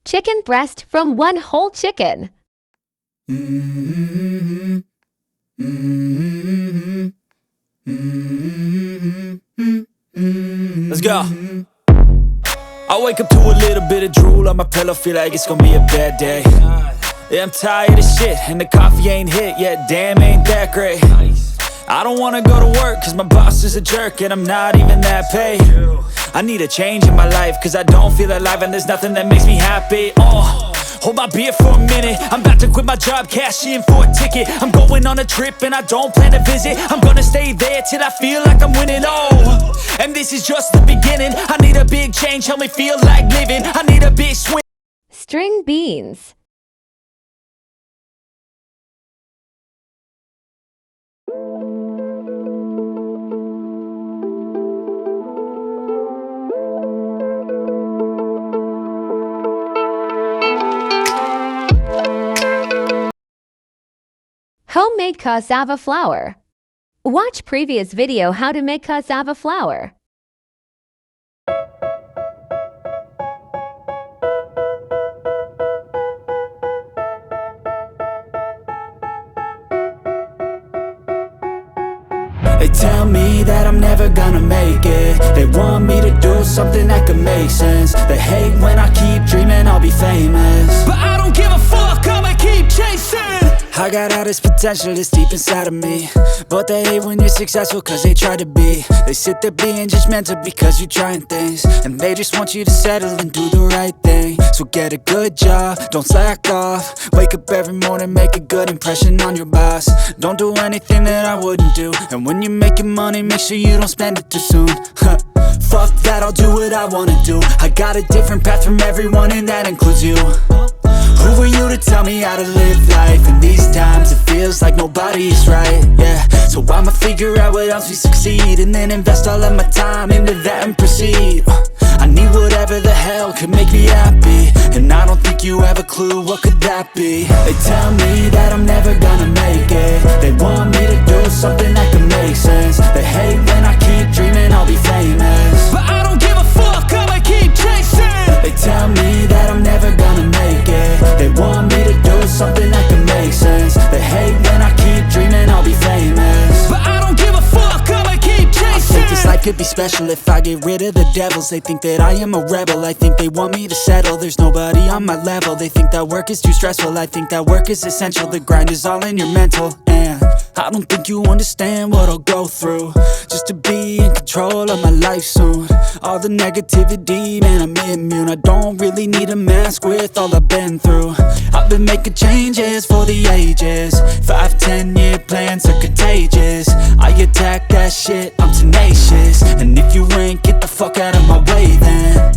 Chicken breast from one whole chicken. Let's go. I wake up to a little bit of drool on my pillow, feel like it's gonna be a bad day. Yeah, I'm tired of shit, and the coffee ain't hit yet, damn, ain't that great. I don't wanna go to work, cause my boss is a jerk, and I'm not even that paid. I need a change in my life, cause I don't feel alive, and there's nothing that makes me happy. Hold my beer for a minute, I'm about to quit my job, cash in for a ticket. I'm going on a trip and I don't plan to visit. I'm gonna stay there till I feel like I'm winning, and this is just the beginning. I need a big change, help me feel like living. I need a big swing. String beans. Homemade cassava flour. Watch previous video how to make cassava flour. They tell me that I'm never gonna make it. They want me to do something that could make sense. They hate when I keep dreaming I'll be famous, but I don't give a fuck, I'ma keep chasing. I got all this potential that's deep inside of me, but they hate when you're successful cause they try to be. They sit there being judgmental because you're trying things, and they just want you to settle and do the right thing. So get a good job, don't slack off. Wake up every morning, make a good impression on your boss. Don't do anything that I wouldn't do, and when you're making money, make sure you don't spend it too soon. Fuck that, I'll do what I wanna do. I got a different path from everyone, and that includes you. Who are you to tell me how to live life? In these times it feels like nobody's right, yeah. So I'ma figure out what else we succeed, and then invest all of my time into that and proceed. I need whatever the hell could make me happy, and I don't think you have a clue what could that be. They tell me that I'm never gonna make it. They want me to do something that could make sense. They hate when I keep dreaming I'll be famous, but I don't give a fuck, I'ma keep chasing. They tell me that I'm never gonna make it. They want me to do something that can make sense. They hate when I keep dreaming I'll be famous, but I don't give a fuck, I'ma keep chasing. I think this life could be special if I get rid of the devils. They think that I am a rebel, I think they want me to settle. There's nobody on my level, they think that work is too stressful. I think that work is essential, the grind is all in your mental. And I don't think you understand what I'll go through just to be in control of my life soon. All the negativity, man, I'm immune. I don't really need a mask with all I've been through. I've been making changes for the ages. 5-10 year plans are contagious. I attack that shit, I'm tenacious. And if you ain't, get the fuck out of my way then.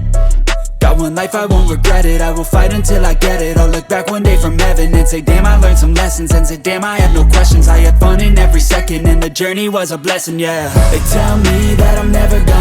Got one life, I won't regret it. I will fight until I get it. I'll look back one day from heaven and say, damn, I learned some lessons. And say, damn, I had no questions. I had fun in every second, and the journey was a blessing, yeah. They tell me that I'm never gonna